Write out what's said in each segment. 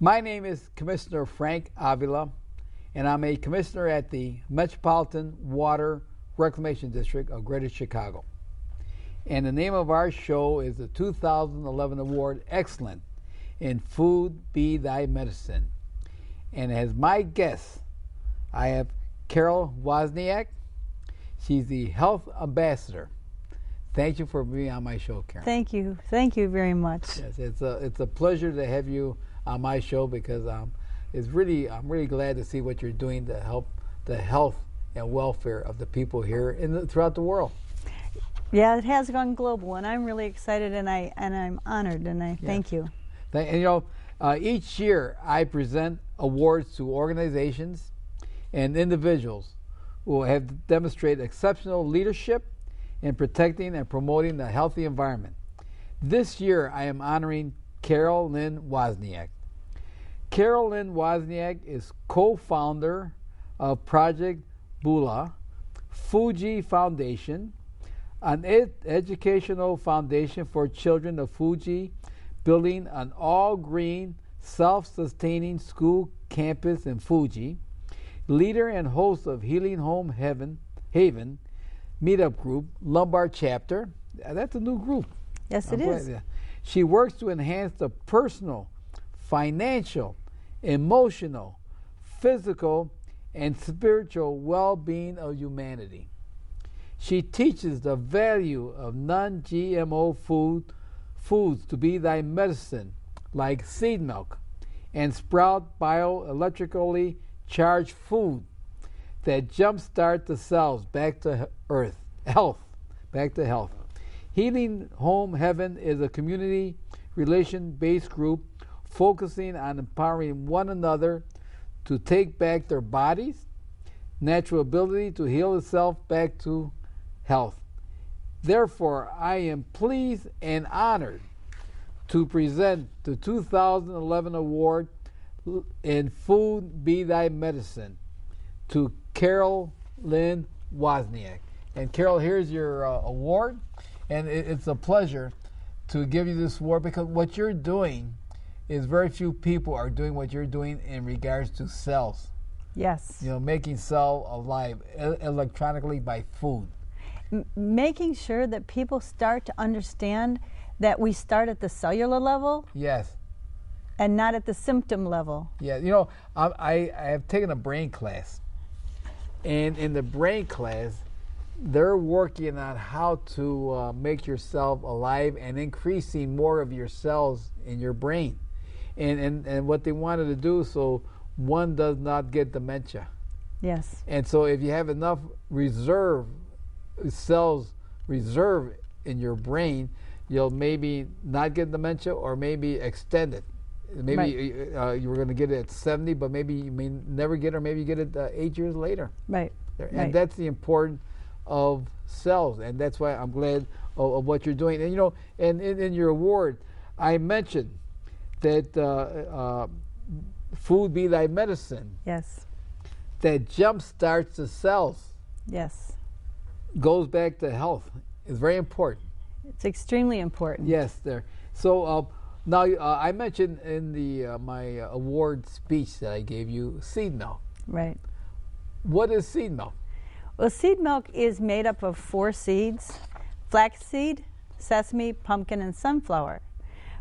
My name is Commissioner Frank Avila, and I'm a commissioner at the Metropolitan Water Reclamation District of Greater Chicago. And the name of our show is the 2011 award, Excellent in Food Be Thy Medicine. And as my guest, I have Carol Wachniak. She's the health ambassador. Thank you for being on my show, Carol. Thank you. Thank you very much. Yes, it's a pleasure to have you on my show because I'm really glad to see what you're doing to help the health and welfare of the people here throughout the world. Yeah, it has gone global, and I'm really excited, and I'm honored, and I thank you. And each year I present awards to organizations and individuals who have demonstrated exceptional leadership in protecting and promoting the healthy environment. This year I am honoring Carol Lynn Wachniak. Carol Lynn Wachniak is co-founder of Project Bula, Fiji Foundation, an educational foundation for children of Fiji, building an all-green, self-sustaining school campus in Fiji, leader and host of Healing Home Haven meetup group, Lombard chapter. That's a new group. Yes, it is. She works to enhance the personal, financial, emotional, physical, and spiritual well-being of humanity. She teaches the value of non-GMO foods to be thy medicine, like seed milk, and sprout bioelectrically charged food that jumpstart the cells back to health. Healing Home Heaven is a community relation-based group focusing on empowering one another to take back their bodies, natural ability to heal itself back to health. Therefore, I am pleased and honored to present the 2011 award in Food Be Thy Medicine to Carol Lynn Wachniak. And Carol, here's your award, and it's a pleasure to give you this award because what you're doing is very few people are doing what you're doing in regards to cells. Yes. Making cell alive electronically by food. Making sure that people start to understand that we start at the cellular level. Yes. And not at the symptom level. Yeah, I have taken a brain class. And in the brain class, they're working on how to make yourself alive and increasing more of your cells in your brain. And what they wanted to do so one does not get dementia. Yes. And so if you have enough cells reserve in your brain, you'll maybe not get dementia or maybe extend it. Maybe you were going to get it at 70, but maybe you may never get it, or maybe you get it 8 years later. Right. And that's the importance of cells, and that's why I'm glad of what you're doing. And and in your award, I mentioned that food be thy medicine. Yes. That jump starts the cells. Yes. Goes back to health. It's very important. It's extremely important. Yes, there. So now I mentioned in my award speech that I gave you seed milk. Right. What is seed milk? Well, seed milk is made up of 4 seeds: flaxseed, sesame, pumpkin, and sunflower.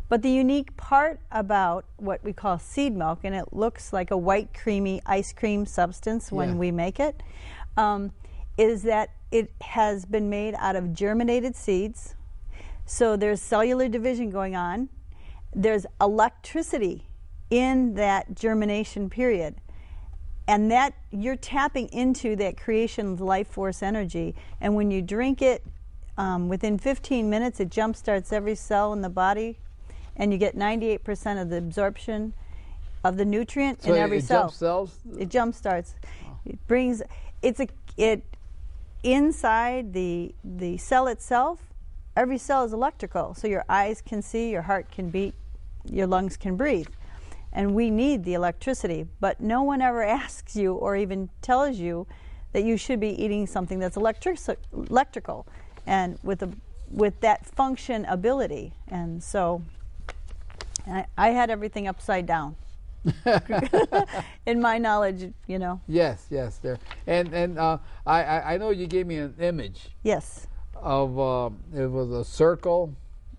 But the unique part about what we call seed milk, and it looks like a white creamy ice cream substance when we make it, is that it has been made out of germinated seeds. So there's cellular division going on. There's electricity in that germination period. And that you're tapping into that creation life force energy. And when you drink it, within 15 minutes, it jumpstarts every cell in the body, and you get 98% of the absorption of the nutrient in every cell. It jumpstarts. It brings it inside the cell itself. Every cell is electrical, so your eyes can see, your heart can beat, your lungs can breathe. And we need the electricity, but no one ever asks you or even tells you that you should be eating something that's electrical and with that function ability. And so I had everything upside down. in my knowledge, you know. Yes, yes, there. And I know you gave me an image Yes. of it was a circle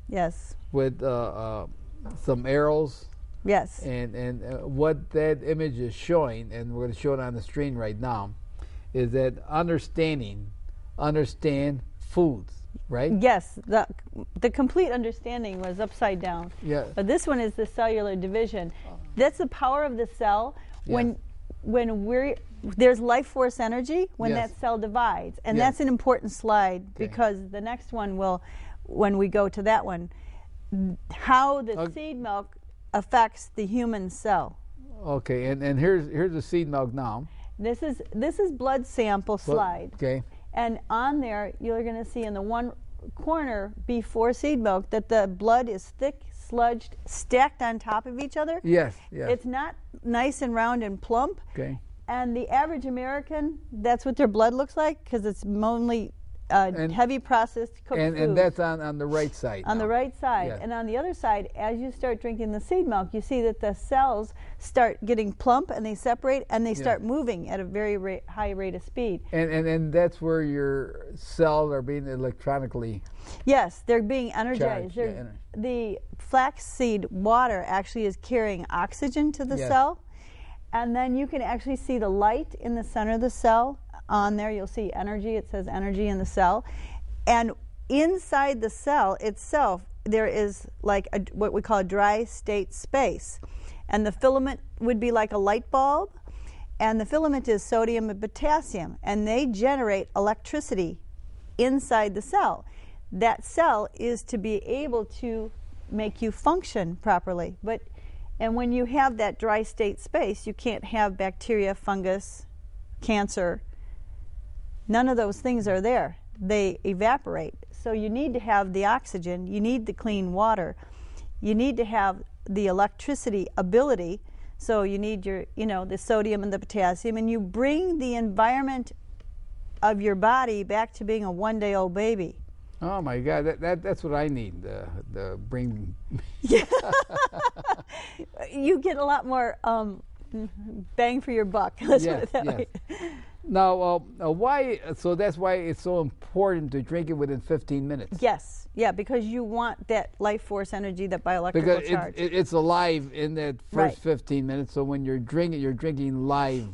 Yes. with some arrows, Yes. and what that image is showing, and we're going to show it on the screen right now, is that understand foods, right? Yes, the complete understanding was upside down. Yeah. But this one is the cellular division. That's the power of the cell. Yes. When there's life force energy when Yes. that cell divides, and Yes. that's an important slide Okay. because the next one will, when we go to that one, how the seed milk affects the human cell. Okay, and here's the seed milk now. This is blood sample slide. Okay. And on there, you're going to see in the one corner before seed milk that the blood is thick, sludged, stacked on top of each other. Yes, yes. It's not nice and round and plump. Okay. And the average American, that's what their blood looks like because it's mainly heavy processed cooked food. And that's on the right side. On now. the right side. Yes. And on the other side, as you start drinking the seed milk, you see that the cells start getting plump and they separate and they start moving at a very high rate of speed. And that's where your cells are being electronically. Yes, they're being energized. Charged, The flaxseed water actually is carrying oxygen to the Yes. cell. And then you can actually see the light in the center of the cell. On there, you'll see energy. It says energy in the cell. And inside the cell itself, there is like what we call a dry state space. And the filament would be like a light bulb. And the filament is sodium and potassium. And they generate electricity inside the cell. That cell is to be able to make you function properly. And when you have that dry state space, you can't have bacteria, fungus, cancer. None of those things are there. They evaporate. So you need to have the oxygen, you need the clean water, you need to have the electricity ability. So you need your, the sodium and the potassium, and you bring the environment of your body back to being a one-day-old baby. Oh my God, that's what I need. The bring. Yeah. You get a lot more bang for your buck. Let's put it that way. Now, why? So that's why it's so important to drink it within 15 minutes. Yes, yeah, because you want that life force energy, that bioelectrical charge. Because it's alive in that first 15 minutes. So when you're drinking live.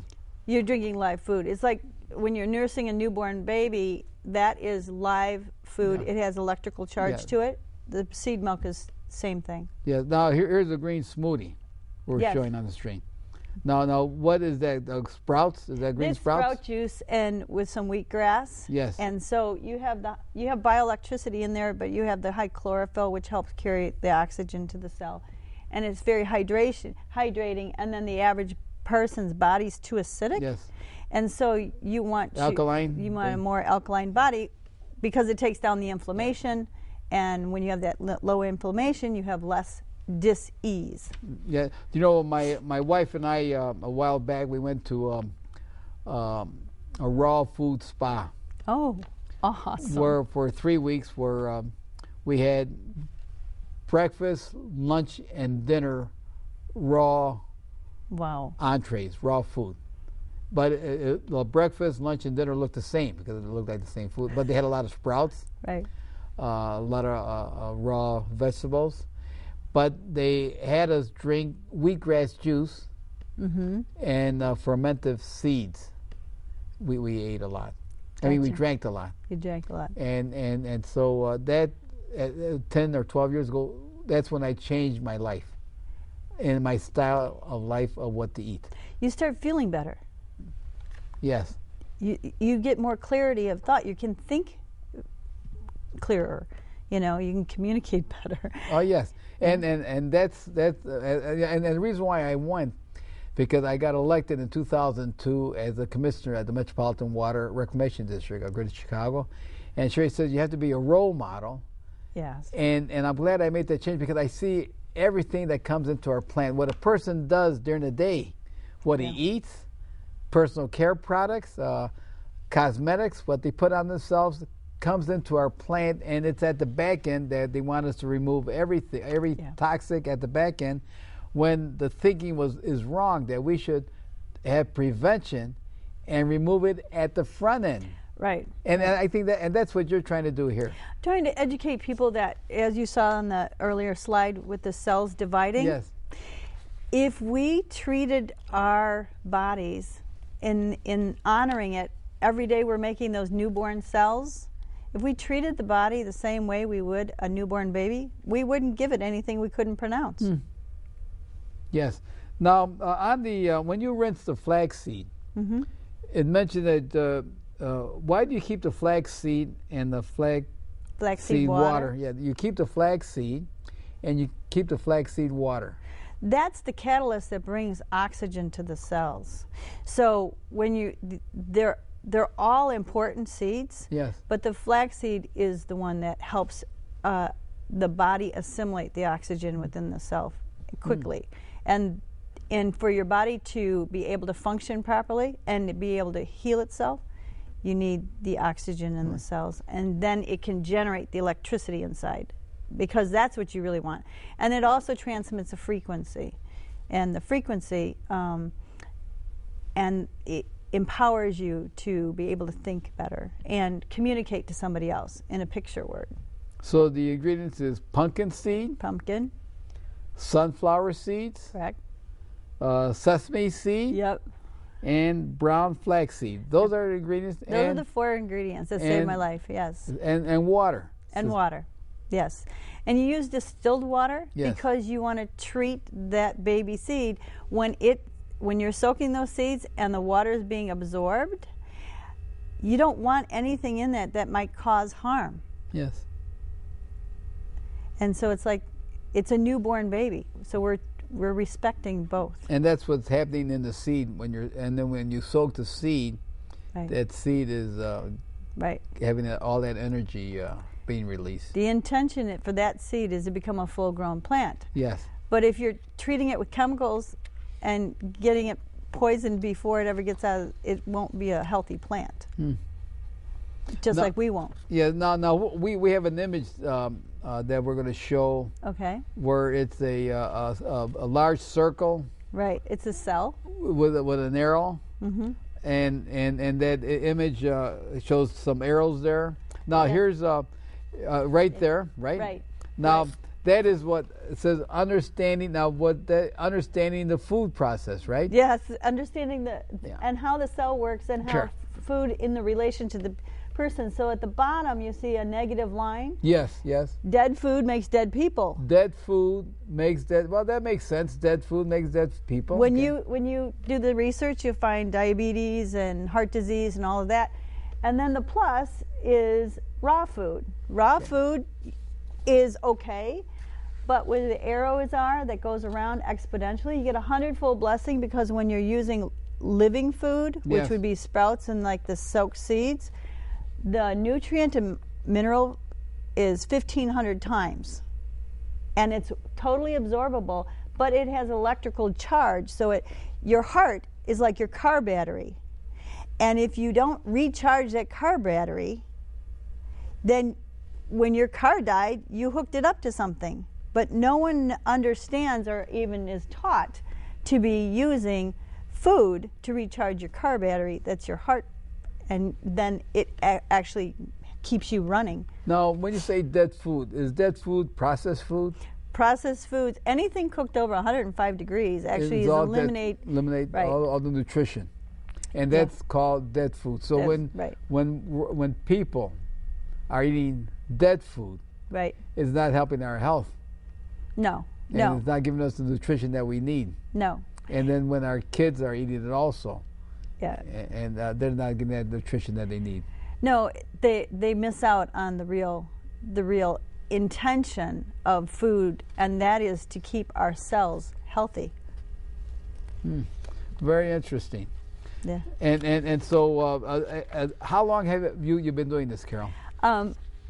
You're drinking live food. It's like when you're nursing a newborn baby. That is live food. Yeah. It has electrical charge to it. The seed milk is same thing. Yeah. Now here's a green smoothie we're showing on the screen. Now, what is that? Sprouts? Is that green sprouts? Sprout juice and with some wheatgrass. Yes. And so you have bioelectricity in there, but you have the high chlorophyll, which helps carry the oxygen to the cell, and it's very hydrating. And then the average person's body's too acidic. Yes. And so you want alkaline. You want a more alkaline body because it takes down the inflammation, and when you have that low inflammation, you have less dis-ease. Yeah, my wife and I a while back we went to a raw food spa. Oh, awesome! Where for 3 weeks, where we had breakfast, lunch, and dinner raw. Wow. Entrees, raw food. But breakfast, lunch, and dinner looked the same because it looked like the same food. But they had a lot of sprouts, right? A lot of raw vegetables. But they had us drink wheatgrass juice and fermented seeds. We ate a lot. I mean, we drank a lot. You drank a lot. And so that 10 or 12 years ago, that's when I changed my life and my style of life of what to eat. You start feeling better. Yes. You get more clarity of thought. You can think clearer. You can communicate better. Oh yes, and that's and the reason why I went, because I got elected in 2002 as a commissioner at the Metropolitan Water Reclamation District of Greater Chicago, and Sherry says you have to be a role model. Yes. And I'm glad I made that change because I see everything that comes into our plant, what a person does during the day, what he eats, personal care products, cosmetics, what they put on themselves, comes into our plant, and it's at the back end that they want us to remove everything, every toxic at the back end. when the thinking is wrong, that we should have prevention and remove it at the front end. Right. And I think that's what you're trying to do here. Trying to educate people that, as you saw on the earlier slide with the cells dividing. Yes. If we treated our bodies in honoring it, every day we're making those newborn cells. If we treated the body the same way we would a newborn baby, we wouldn't give it anything we couldn't pronounce. Yes. Now, on the when you rinse the flaxseed, it mentioned that why do you keep the flaxseed and the flaxseed water? Yeah, you keep the flaxseed and you keep the flaxseed water. That's the catalyst that brings oxygen to the cells. So when they're all important seeds. Yes. But the flaxseed is the one that helps the body assimilate the oxygen within the cell quickly. And for your body to be able to function properly and to be able to heal itself, you need the oxygen in the cells. And then it can generate the electricity inside, because that's what you really want. And it also transmits a frequency. And the frequency, and it empowers you to be able to think better and communicate to somebody else in a picture word. So the ingredients is pumpkin seed, Pumpkin. sunflower seeds, Correct. Sesame seed, Yep. and brown flaxseed. Those are the ingredients. Those are the 4 ingredients that saved my life, yes. And water. And water, yes. And you use distilled water Yes. because you want to treat that baby seed when you're soaking those seeds and the water is being absorbed. You don't want anything in that might cause harm. Yes. And so it's like it's a newborn baby. So we're respecting both. And that's what's happening in the seed and then when you soak the seed, Right. that seed is Right. having all that energy being released. The intention for that seed is to become a full-grown plant. Yes. But if you're treating it with chemicals and getting it poisoned before it ever gets out, it won't be a healthy plant. Just like we won't. Yeah. Now we have an image that we're going to show. Okay. Where it's a large circle. Right. It's a cell. With an arrow. Mm-hmm. And that image shows some arrows there. Now here's right there, right? Right. Now right. that is what it says. Understanding understanding the food process, right? Yes, understanding and how the cell works and how food in the relation to the person. So at the bottom you see a negative line. Yes. Yes. Dead food makes dead people. Dead food makes dead. Well, that makes sense. Dead food makes dead people. When you do the research, you find diabetes and heart disease and all of that. And then the plus is raw food. Raw food is okay, but where the arrows are that goes around exponentially, you get 100-fold blessing, because when you're using living food, which would be sprouts and like the soaked seeds, the nutrient and mineral is 1,500 times. And it's totally absorbable, but it has electrical charge. So your heart is like your car battery. And if you don't recharge that car battery, then when your car died, you hooked it up to something. But no one understands or even is taught to be using food to recharge your car battery. That's your heart. And then it actually keeps you running. Now, when you say dead food, is dead food processed food? Processed foods, anything cooked over 105 degrees actually is eliminate right. all the nutrition. And that's called dead food. So when people are eating dead food, right, it's not helping our health. No. And it's not giving us the nutrition that we need. No. And then when our kids are eating it also. Yeah. And they're not getting that nutrition that they need. No, they miss out on the real intention of food, and that is to keep our cells healthy. Very interesting. Yeah. And so how long have you been doing this, Carol?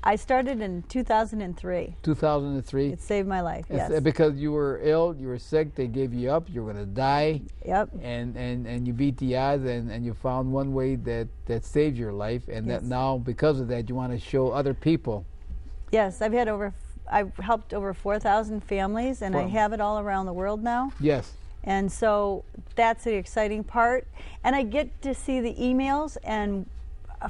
I started in 2003. 2003? It saved my life, yes. Because you were ill, you were sick, they gave you up, you were going to die. Yep. And you beat the odds, and you found one way that saved your life, and that now, because of that, you want to show other people. Yes, I've had over I've helped over 4,000 families, and I have it all around the world now. Yes. And so that's the exciting part. And I get to see the emails and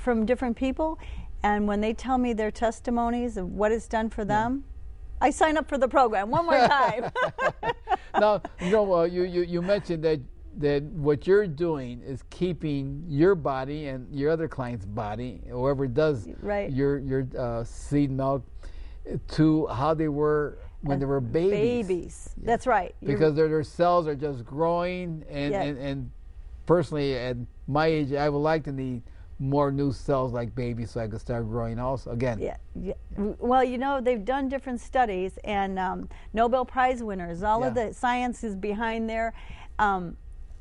from different people, and when they tell me their testimonies of what it's done for them, I sign up for the program one more time. Now, you mentioned that what you're doing is keeping your body and your other client's body, whoever does your seed milk, to how they were when they were babies. Yeah. That's right. Because their cells are just growing, and personally, at my age, I would like to need more new cells like babies so I could start growing also again. Yeah. Well, they've done different studies, and Nobel Prize winners, all of the science is behind there. One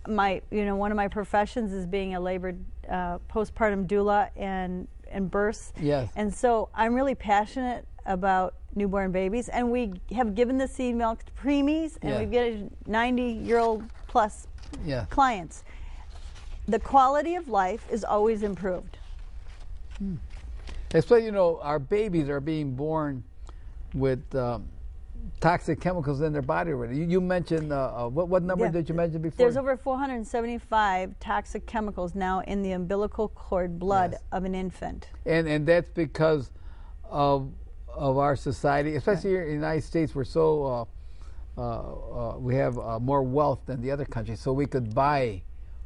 of my professions is being a labored postpartum doula and births. Yes. And so I'm really passionate about newborn babies, and we have given the seed milk to preemies, and we've given 90-year-old plus clients. The quality of life is always improved. Especially, our babies are being born with toxic chemicals in their body already. You mentioned, what number did you mention before? There's over 475 toxic chemicals now in the umbilical cord blood of an infant. And that's because of our society, especially here in the United States. We're so, we have more wealth than the other countries, so we could buy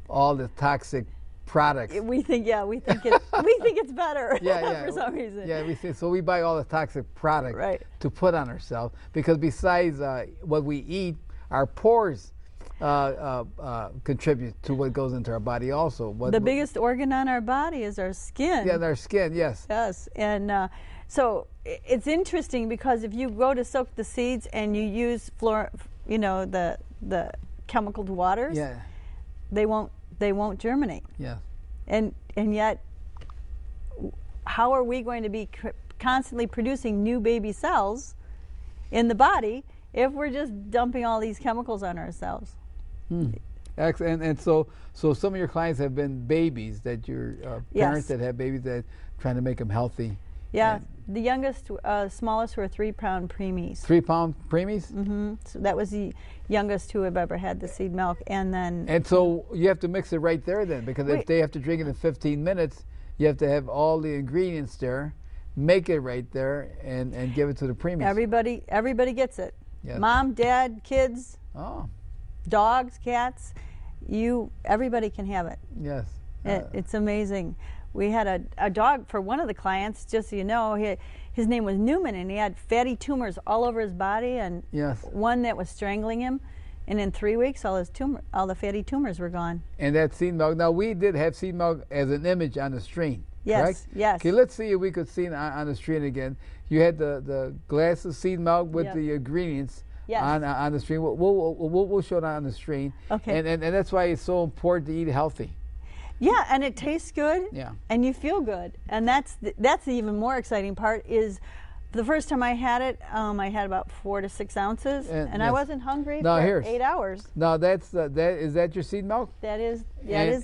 all the toxic products. We think it's better for some reason. Yeah, so we buy all the toxic products to put on ourselves, because besides what we eat, our pores contribute to what goes into our body also. The biggest organ on our body is our skin. Yeah, our skin, yes. Yes, and so it's interesting, because if you go to soak the seeds and you use the chemical waters, they won't germinate. Yeah. And yet, how are we going to be constantly producing new baby cells in the body if we're just dumping all these chemicals on ourselves? Excellent. And so some of your clients have been babies, that your parents that have babies, that trying to make them healthy. Yeah, the youngest, smallest were 3-pound preemies. 3-pound preemies? Mm-hmm. So that was the youngest who have ever had the seed milk, and then. And so you have to mix it right there then, because if they have to drink it in 15 minutes, you have to have all the ingredients there, make it right there, and give it to the preemies. Everybody gets it. Yes. Mom, dad, kids, dogs, cats. Everybody can have it. Yes. It's amazing. We had a dog for one of the clients, just so you know, his name was Newman, and he had fatty tumors all over his body, and one that was strangling him. And in 3 weeks, all the fatty tumors were gone. And that seed milk. Now, we did have seed milk as an image on the screen, correct? Yes. Okay, let's see if we could see it on the screen again. You had the glass of seed milk with the ingredients on the screen. We'll show it on the screen. Okay. And that's why it's so important to eat healthy. Yeah, and it tastes good. Yeah. And you feel good. And that's the even more exciting part is the first time I had it, I had about 4 to 6 ounces, and I wasn't hungry for 8 hours. Now, is that your seed milk? That is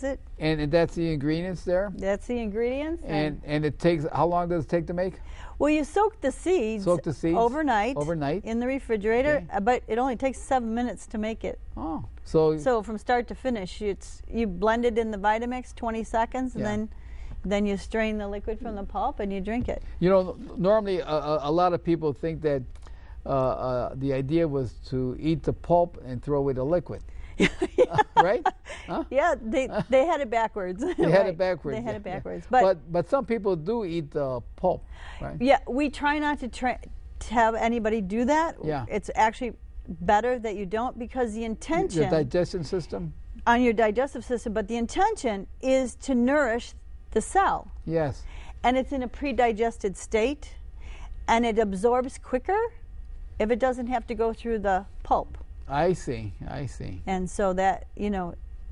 it. And that's the ingredients there? That's the ingredients. And it takes, how long does it take to make? Well, you soak the seeds overnight in the refrigerator, but it only takes 7 minutes to make it. Oh, so from start to finish, you blend it in the Vitamix 20 seconds, and then you strain the liquid from the pulp and you drink it. Normally a lot of people think that the idea was to eat the pulp and throw away the liquid. Right? Huh? Yeah, they had it backwards. They had it backwards. They had it backwards. But some people do eat the pulp, right? Yeah, we try not to have anybody do that. Yeah. It's actually better that you don't, because the intention... Your digestion system? On your digestive system, but the intention is to nourish the cell. Yes. And it's in a pre-digested state, and it absorbs quicker if it doesn't have to go through the pulp. I see. And so that,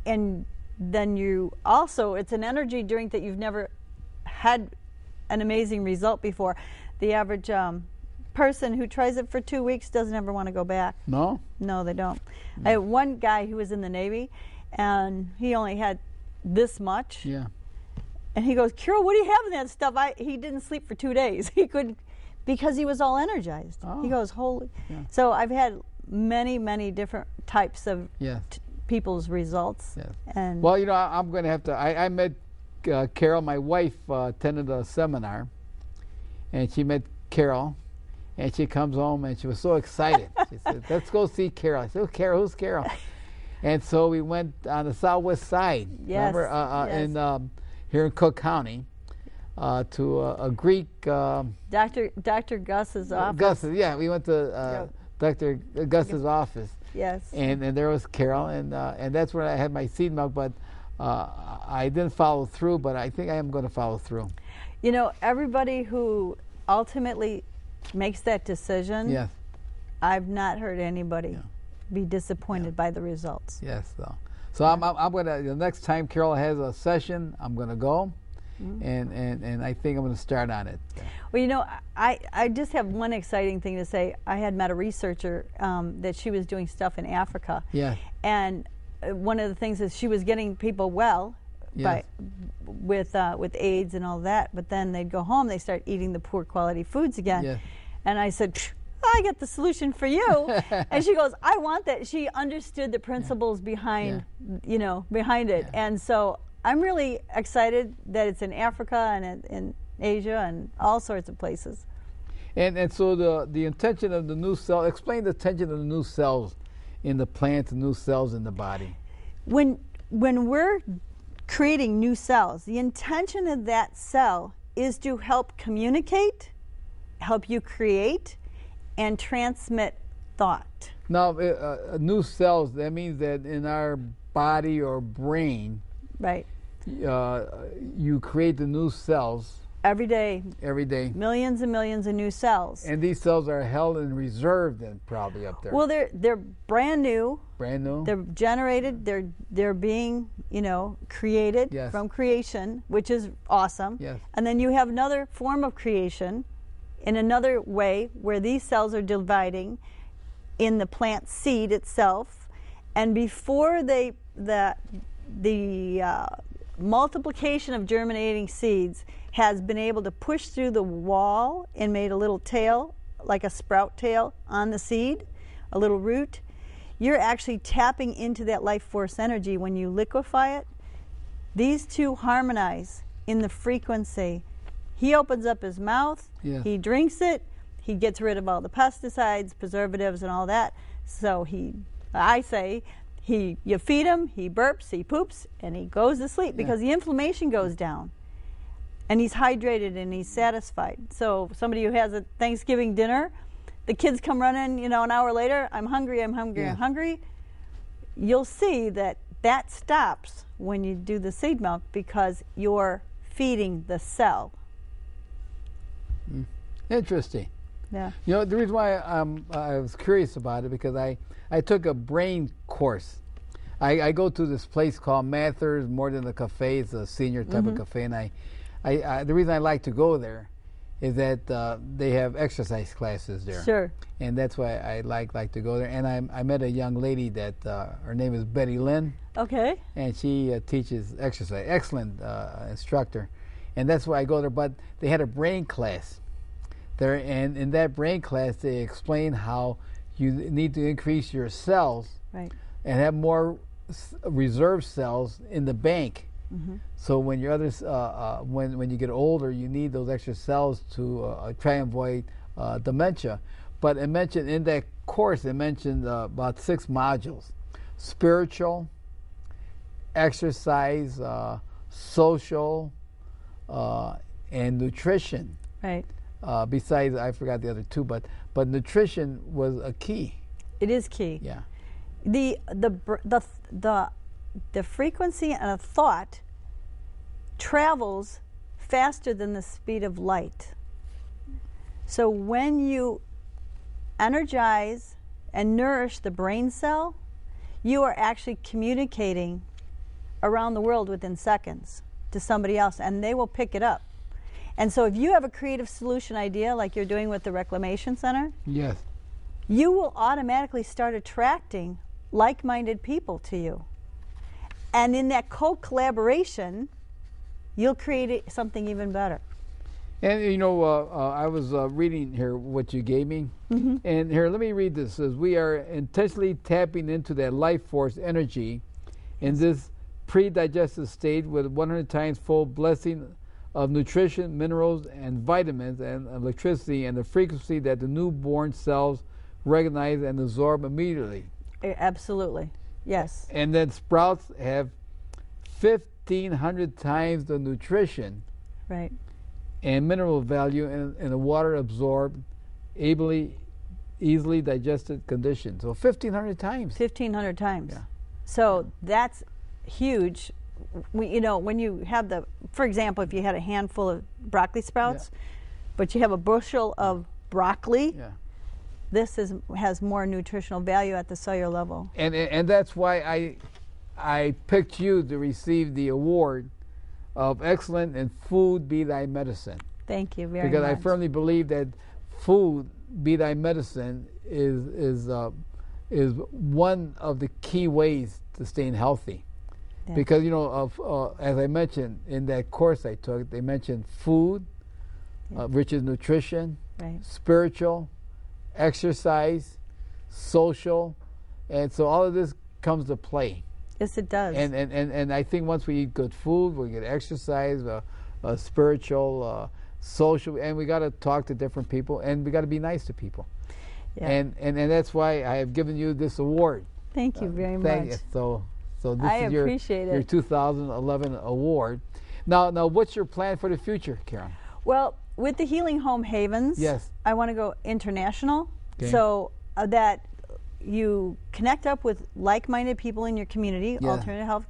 and then you also, it's an energy drink that you've never had an amazing result before. The average person who tries it for 2 weeks doesn't ever want to go back. No? No, they don't. I had one guy who was in the Navy, and he only had this much. Yeah. And he goes, Carol, what do you have in that stuff? He didn't sleep for 2 days. He couldn't because he was all energized. Oh. He goes, holy. Yeah. So I've had many different types of Yes. people's results. Yes. And Well, you know, I'm going to have to. I met Carol. My wife attended a seminar, and she met Carol, and she comes home and she was so excited. She said, "Let's go see Carol." I said, "Oh, Carol, who's Carol?" And so we went on the southwest side. Yes, Remember, yes. in here in Cook County, to a Greek. Dr. Gus's office. Gus's, yeah, we went to Dr. Gus's office. Yes. And there was Carol, and that's where I had my seed milk, but I didn't follow through, but I think I am going to follow through. You know, everybody who ultimately makes that decision, Yes. I've not heard anybody be disappointed by the results. Yes, so I'm going to, the next time Carol has a session, I'm going to go, and I think I'm going to start on it. Well, you know, I just have one exciting thing to say. I had met a researcher that she was doing stuff in Africa. Yeah. And one of the things is she was getting people well with AIDS and all that, but then they'd go home, they start eating the poor quality foods again. Yeah. And I said, I got the solution for you. And she goes, I want that. She understood the principles behind, you know, behind it. Yeah. And so I'm really excited that it's in Africa and in Asia and all sorts of places. And so the intention of the new cell, explain the intention of the new cells in the plant, the new cells in the body. When we're creating new cells, the intention of that cell is to help communicate, help you create, and transmit thought. Now, new cells, that means that in our body or brain, Right. You create the new cells Every day, millions and millions of new cells. and these cells are held and reserved and probably up there. Well, they're brand new. Brand new. They're generated. They're being, you know, created Yes. from creation, which is awesome. Yes. And then you have another form of creation in another way where these cells are dividing in the plant seed itself, and before the multiplication of germinating seeds has been able to push through the wall and made a little tail, like a sprout tail on the seed, a little root. You're actually tapping into that life force energy when you liquefy it. These two harmonize in the frequency. He opens up his mouth, Yes. he drinks it, he gets rid of all the pesticides, preservatives, and all that. So you feed him, he burps, he poops, and he goes to sleep because the inflammation goes down. And he's hydrated and he's satisfied. So somebody who has a Thanksgiving dinner, the kids come running, you know, an hour later, I'm hungry, I'm hungry. You'll see that stops when you do the seed milk because you're feeding the cell. Interesting. Yeah. You know, the reason why I was curious about it because I took a brain course. I go to this place called Mathers, more than a cafe. It's a senior type of cafe, and the reason I like to go there is that they have exercise classes there. Sure. And that's why I like to go there. And I met a young lady that her name is Betty Lynn. Okay. And she teaches exercise. Excellent instructor. And that's why I go there. But they had a brain class there, and in that brain class they explain how you need to increase your cells Right. and have more reserve cells in the bank. So when your others, when you get older, you need those extra cells to try and avoid dementia. But it mentioned in that course, it mentioned about 6 modules: spiritual, exercise, social, and nutrition. Right. Besides, I forgot the other 2, but nutrition was a key. It is key. Yeah. The frequency and a thought travels faster than the speed of light. So when you energize and nourish the brain cell, you are actually communicating around the world within seconds to somebody else, and they will pick it up. And so if you have a creative solution idea like you're doing with the Reclamation Center, Yes. you will automatically start attracting like-minded people to you. And in that co-collaboration, you'll create something even better. And you know, I was reading here what you gave me, and here, let me read this. It says, we are intentionally tapping into that life force energy in this pre-digested state with 100 times full blessing of nutrition, minerals, and vitamins, and electricity, and the frequency that the newborn cells recognize and absorb immediately. Absolutely, yes. And then sprouts have 1,500 times the nutrition, right, and mineral value in the water absorbed, easily digested condition. So 1,500 times. 1,500 times. Yeah. So that's huge. You know, when you have for example, if you had a handful of broccoli sprouts, but you have a bushel of broccoli, this has more nutritional value at the cellular level. And that's why I picked you to receive the award of Excellent in Food Be Thy Medicine. Thank you very much. Because I firmly believe that food be thy medicine is one of the key ways to staying healthy. Yeah. Because, you know, as I mentioned in that course I took, they mentioned food, which is nutrition, spiritual, exercise, social, and so all of this comes to play. Yes, it does. And I think once we eat good food, we get exercise, spiritual, social, and we got to talk to different people, and we got to be nice to people. Yeah. And that's why I have given you this award. Thank you very much. So this is your 2011 award. Now what's your plan for the future, Carol? Well, with the Healing Home Havens, I want to go international, so that you connect up with like-minded people in your community, alternative health,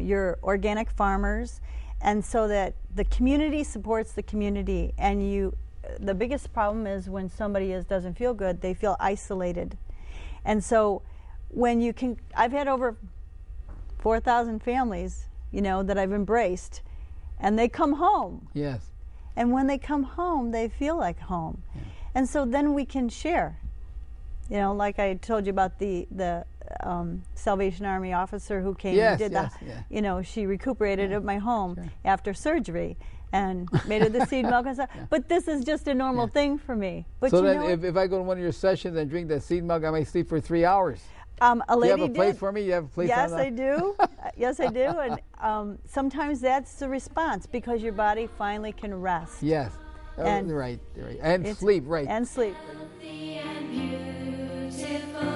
your organic farmers, and so that the community supports the community. And the biggest problem is when somebody doesn't feel good, they feel isolated. And so when you can, I've had over 4,000 families, you know, that I've embraced, and they come home. Yes. And when they come home, they feel like home. Yeah. And so then we can share. You know, like I told you about the Salvation Army officer who came and did you know, she recuperated at my home after surgery and made her the seed milk and stuff. But this is just a normal thing for me. But so then if I go to one of your sessions and drink that seed milk, I might sleep for 3 hours. A lady do you have a place for me? You have a place? Yes, I do. Yes, I do. And sometimes that's the response because your body finally can rest. Yes. Right. And sleep, right. And sleep. Beautiful.